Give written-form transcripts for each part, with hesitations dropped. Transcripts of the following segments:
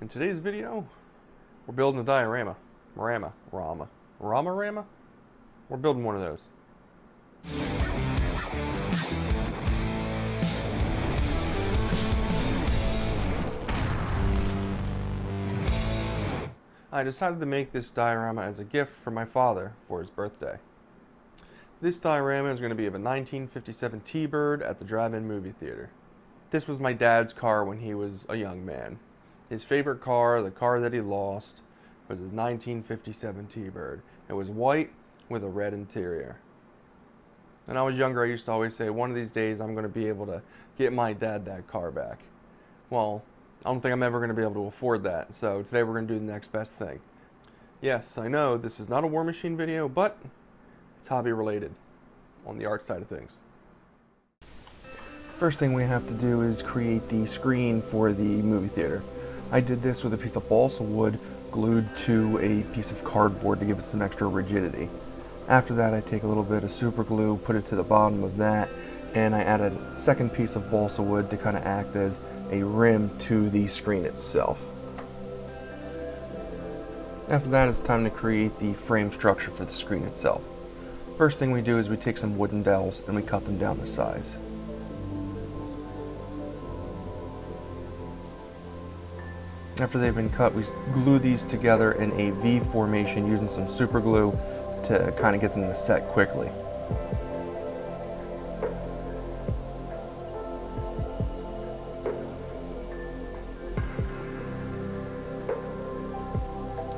In today's video, we're building a diorama. Rama? We're building one of those. I decided to make this diorama as a gift for my father for his birthday. This diorama is going to be of a 1957 T-Bird at the drive-in movie theater. This was my dad's car when he was a young man. His favorite car, the car that he lost, was his 1957 T-Bird. It was white with a red interior. When I was younger, I used to always say, one of these days I'm going to be able to get my dad that car back. Well, I don't think I'm ever going to be able to afford that, so today we're going to do the next best thing. Yes, I know this is not a War Machine video, but it's hobby related on the art side of things. First thing we have to do is create the screen for the movie theater. I did this with a piece of balsa wood glued to a piece of cardboard to give it some extra rigidity. After that, I take a little bit of super glue, put it to the bottom of that, and I added a second piece of balsa wood to kind of act as a rim to the screen itself. After that, it's time to create the frame structure for the screen itself. First thing we do is we take some wooden dowels and we cut them down to size. After they've been cut, we glue these together in a V formation using some super glue to kind of get them to set quickly.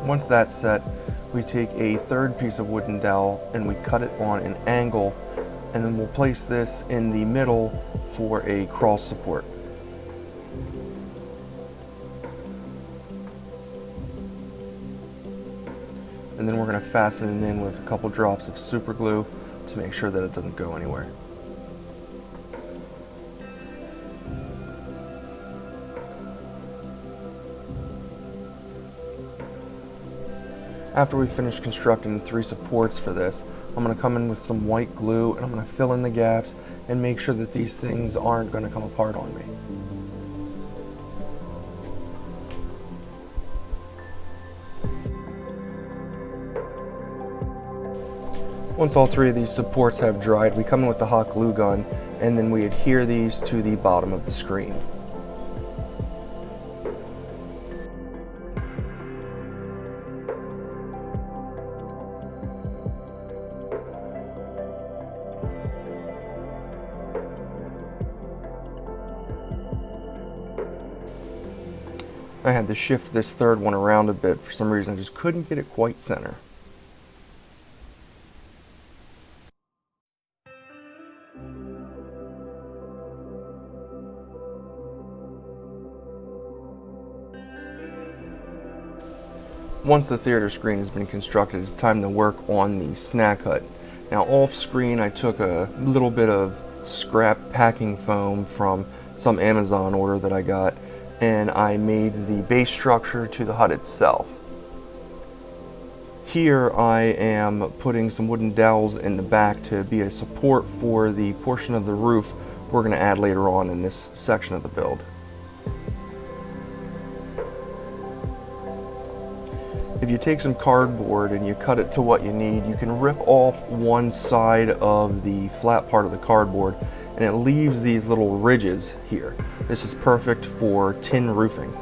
Once that's set, we take a third piece of wooden dowel and we cut it on an angle, and then we'll place this in the middle for a cross support. And then we're going to fasten it in with a couple drops of super glue to make sure that it doesn't go anywhere. After we finish constructing 3 supports for this, I'm going to come in with some white glue and I'm going to fill in the gaps and make sure that these things aren't going to come apart on me. Once all 3 of these supports have dried, we come in with the hot glue gun and then we adhere these to the bottom of the screen. I had to shift this third one around a bit. For some reason I just couldn't get it quite center. Once the theater screen has been constructed, it's time to work on the snack hut. Now off screen I took a little bit of scrap packing foam from some Amazon order that I got, and I made the base structure to the hut itself. Here I am putting some wooden dowels in the back to be a support for the portion of the roof we're going to add later on in this section of the build. If you take some cardboard and you cut it to what you need, you can rip off one side of the flat part of the cardboard and it leaves these little ridges here. This is perfect for tin roofing.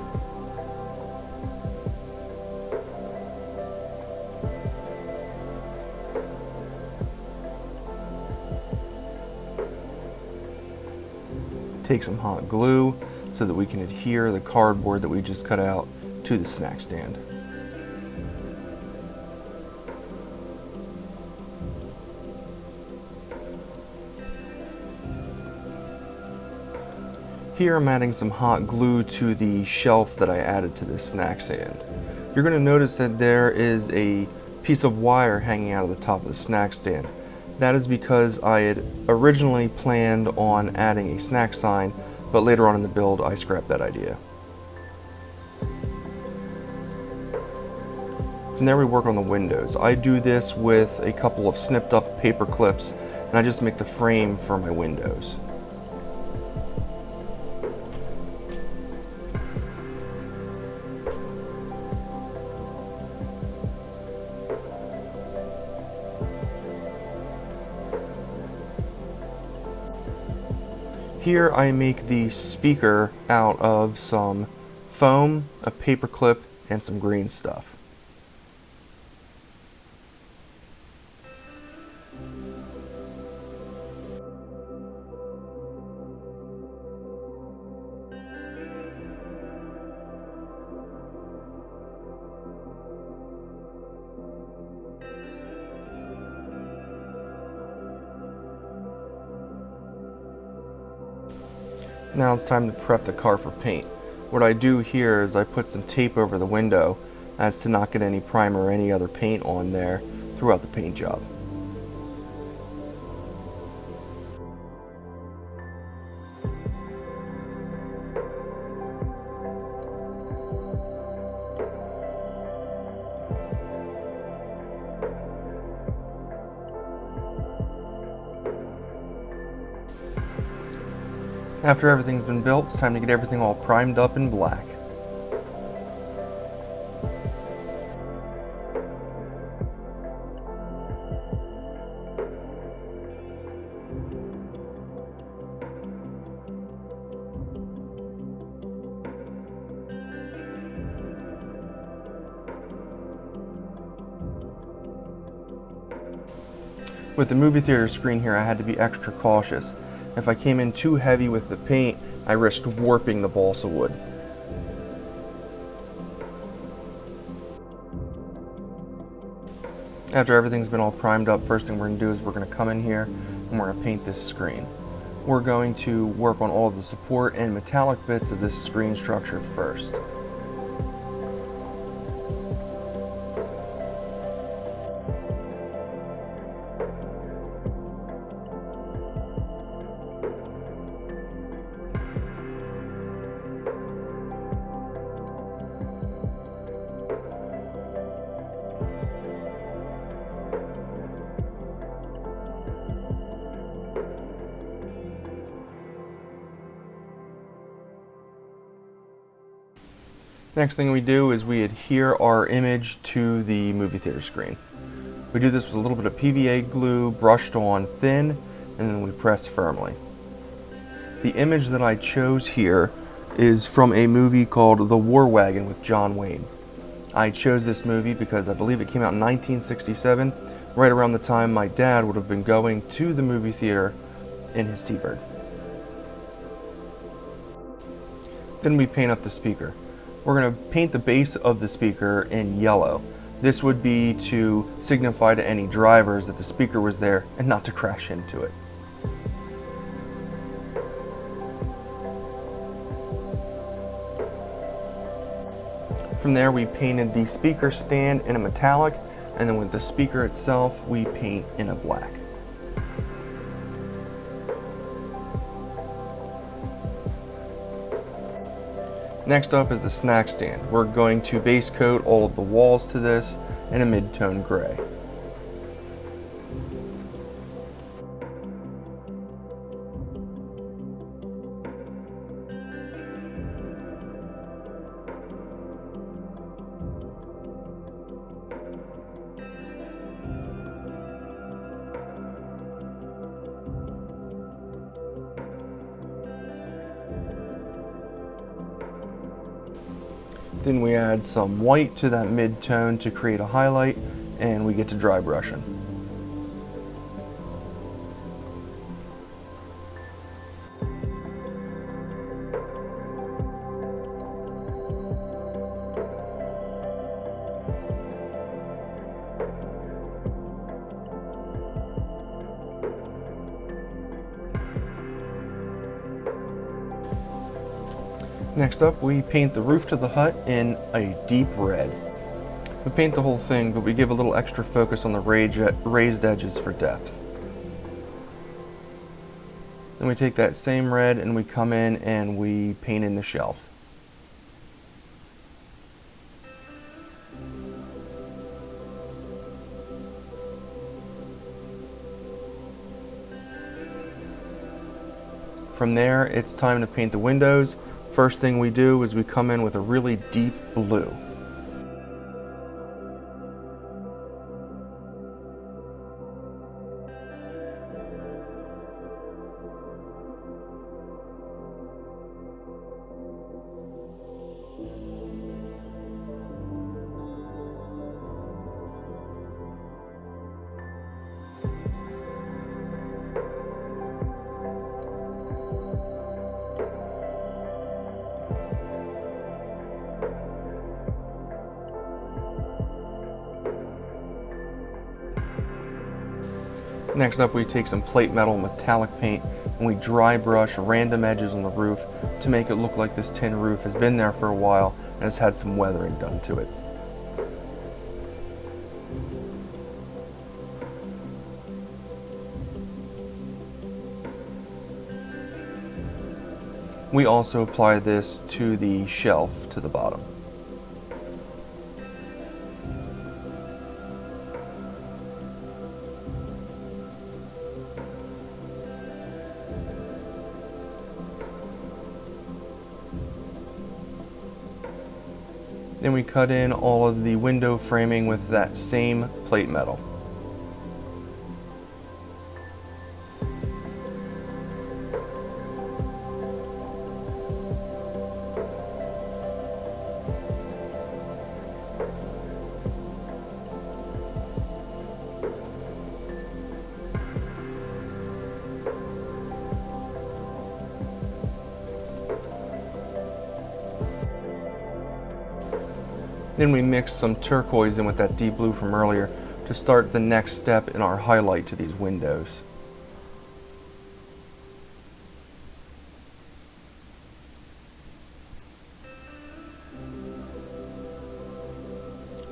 Take some hot glue so that we can adhere the cardboard that we just cut out to the snack stand. Here I'm adding some hot glue to the shelf that I added to this snack stand. You're going to notice that there is a piece of wire hanging out of the top of the snack stand. That is because I had originally planned on adding a snack sign, but later on in the build I scrapped that idea. From there we work on the windows. I do this with a couple of snipped up paper clips and I just make the frame for my windows. Here I make the speaker out of some foam, a paper clip, and some green stuff. Now it's time to prep the car for paint. What I do here is I put some tape over the window as to not get any primer or any other paint on there throughout the paint job. After everything's been built, it's time to get everything all primed up in black. With the movie theater screen here, I had to be extra cautious. If I came in too heavy with the paint, I risked warping the balsa wood. After everything's been all primed up, first thing we're going to do is we're going to come in here and we're going to paint this screen. We're going to work on all of the support and metallic bits of this screen structure first. Next thing we do is we adhere our image to the movie theater screen. We do this with a little bit of PVA glue brushed on thin, and then we press firmly. The image that I chose here is from a movie called The War Wagon with John Wayne. I chose this movie because I believe it came out in 1967, right around the time my dad would have been going to the movie theater in his T-Bird. Then we paint up the speaker. We're going to paint the base of the speaker in yellow. This would be to signify to any drivers that the speaker was there and not to crash into it. From there we painted the speaker stand in a metallic, and then with the speaker itself we paint in a black. Next up is the snack stand. We're going to base coat all of the walls to this in a mid-tone gray. Then we add some white to that mid-tone to create a highlight, and we get to dry brushing. Next up, we paint the roof to the hut in a deep red. We paint the whole thing, but we give a little extra focus on the raised edges for depth. Then we take that same red and we come in and we paint in the shelf. From there, it's time to paint the windows. First thing we do is we come in with a really deep blue. Next up, we take some plate metal metallic paint and we dry brush random edges on the roof to make it look like this tin roof has been there for a while and has had some weathering done to it. We also apply this to the shelf to the bottom. Then we cut in all of the window framing with that same plate metal. Then we mix some turquoise in with that deep blue from earlier to start the next step in our highlight to these windows.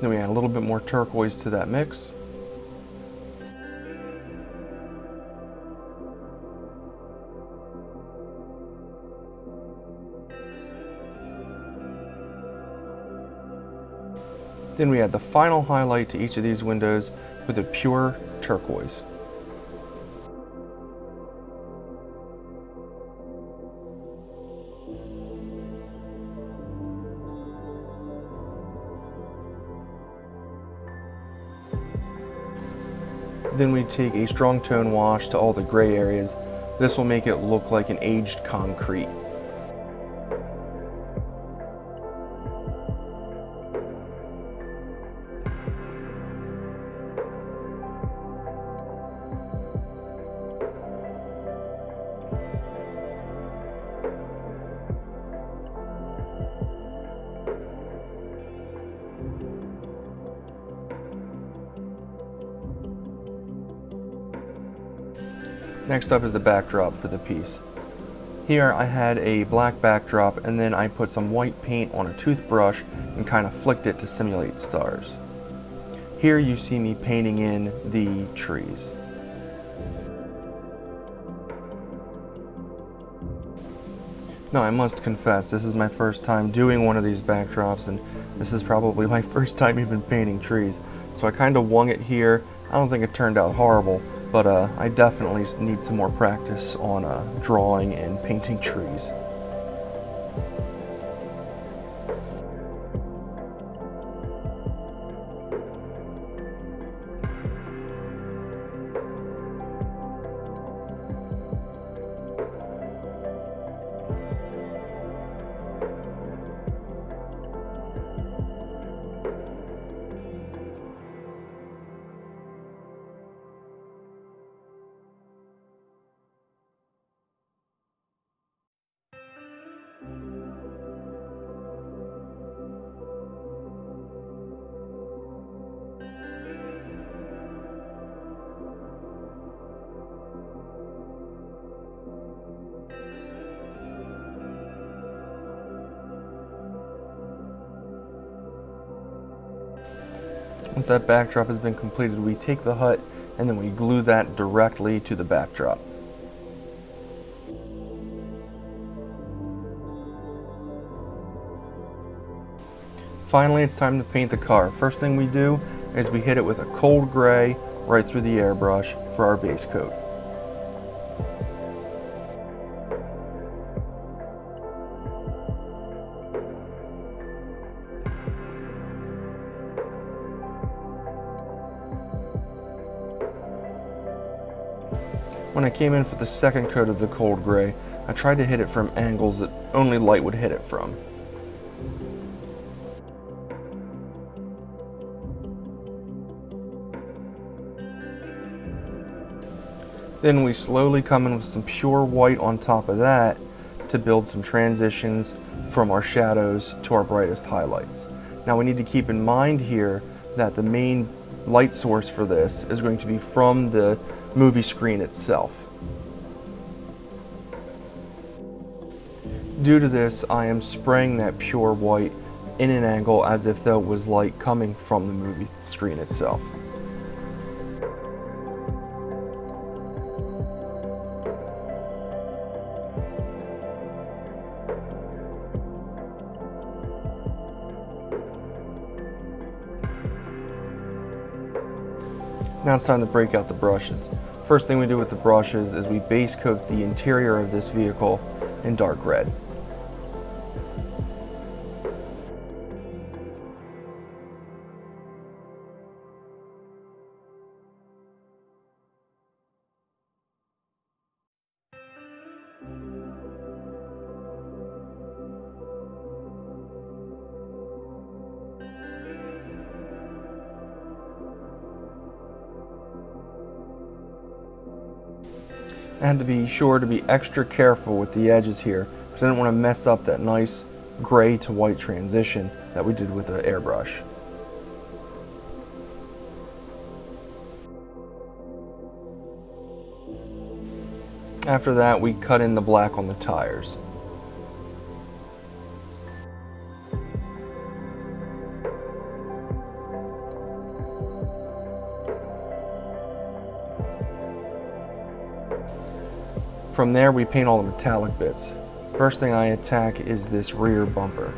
Then we add a little bit more turquoise to that mix. Then we add the final highlight to each of these windows with a pure turquoise. Then we take a strong tone wash to all the gray areas. This will make it look like an aged concrete. Next up is the backdrop for the piece. Here I had a black backdrop and then I put some white paint on a toothbrush and kind of flicked it to simulate stars. Here you see me painting in the trees. Now I must confess, this is my first time doing one of these backdrops and this is probably my first time even painting trees. So I kind of wung it here. I don't think it turned out horrible. But I definitely need some more practice on drawing and painting trees. Once that backdrop has been completed, we take the hut and then we glue that directly to the backdrop. Finally, it's time to paint the car. First thing we do is we hit it with a cold gray right through the airbrush for our base coat. When I came in for the second coat of the cold gray, I tried to hit it from angles that only light would hit it from. Then we slowly come in with some pure white on top of that to build some transitions from our shadows to our brightest highlights. Now we need to keep in mind here that the main light source for this is going to be from the movie screen itself. Due to this, I am spraying that pure white in an angle as if there was light coming from the movie screen itself. Now it's time to break out the brushes. First thing we do with the brushes is we base coat the interior of this vehicle in dark red. I had to be sure to be extra careful with the edges here because I didn't want to mess up that nice gray to white transition that we did with the airbrush. After that, we cut in the black on the tires. From there, we paint all the metallic bits. First thing I attack is this rear bumper.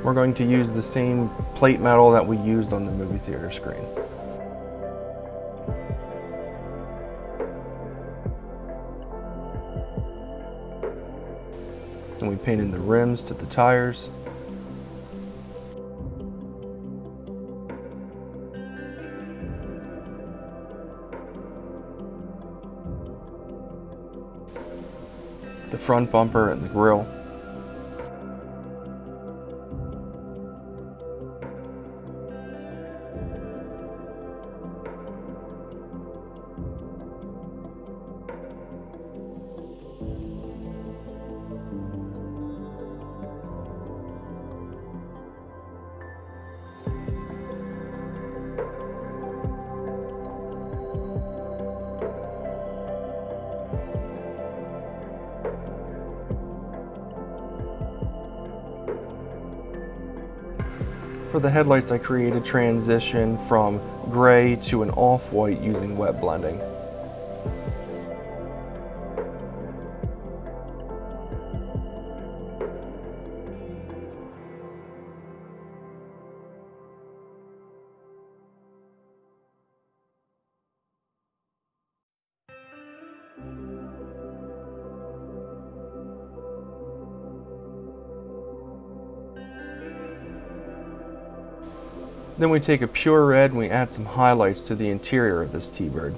We're going to use the same plate metal that we used on the movie theater screen. And we paint in the rims to the tires. The front bumper and the grille. For the headlights, I created transition from gray to an off-white using wet blending. Then we take a pure red and we add some highlights to the interior of this T-Bird.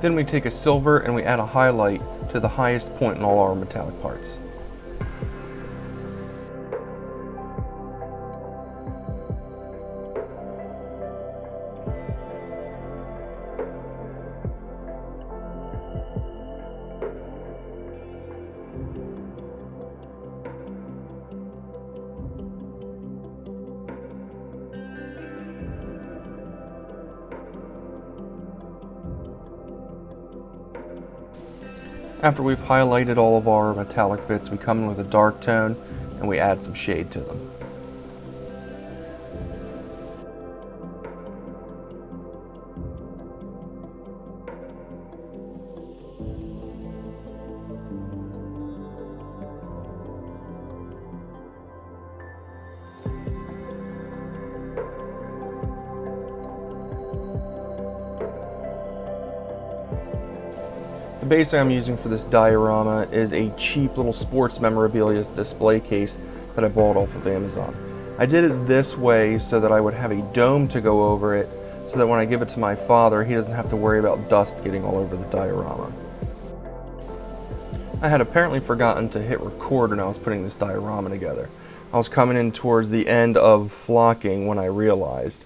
Then we take a silver and we add a highlight to the highest point in all our metallic parts. After we've highlighted all of our metallic bits, we come in with a dark tone and we add some shade to them. The base I'm using for this diorama is a cheap little sports memorabilia display case that I bought off of Amazon. I did it this way so that I would have a dome to go over it, so that when I give it to my father, he doesn't have to worry about dust getting all over the diorama. I had apparently forgotten to hit record when I was putting this diorama together. I was coming in towards the end of flocking when I realized.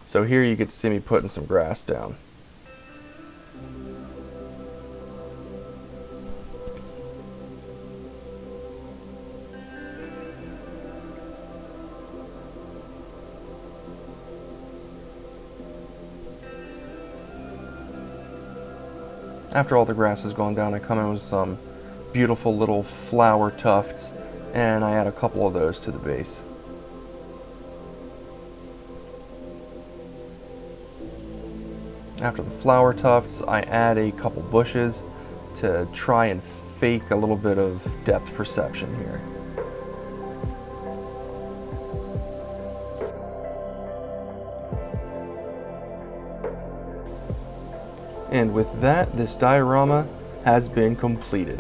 So here you get to see me putting some grass down. After all the grass has gone down, I come in with some beautiful little flower tufts, and I add a couple of those to the base. After the flower tufts, I add a couple bushes to try and fake a little bit of depth perception here. And with that, this diorama has been completed.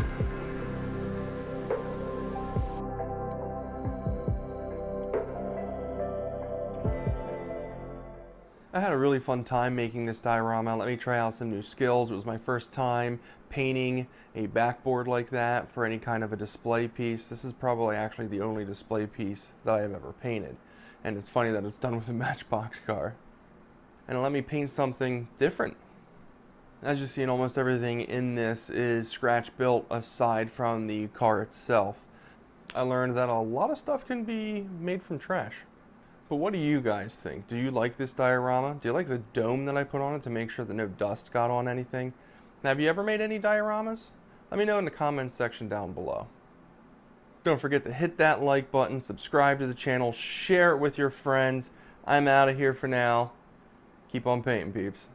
I had a really fun time making this diorama. Let me try out some new skills. It was my first time painting a backboard like that for any kind of a display piece. This is probably actually the only display piece that I have ever painted. And it's funny that it's done with a Matchbox car. And let me paint something different. As you see, almost everything in this is scratch built aside from the car itself. I learned that a lot of stuff can be made from trash. But what do you guys think? Do you like this diorama? Do you like the dome that I put on it to make sure that no dust got on anything? Now, have you ever made any dioramas? Let me know in the comments section down below. Don't forget to hit that like button, subscribe to the channel, share it with your friends. I'm out of here for now. Keep on painting, peeps.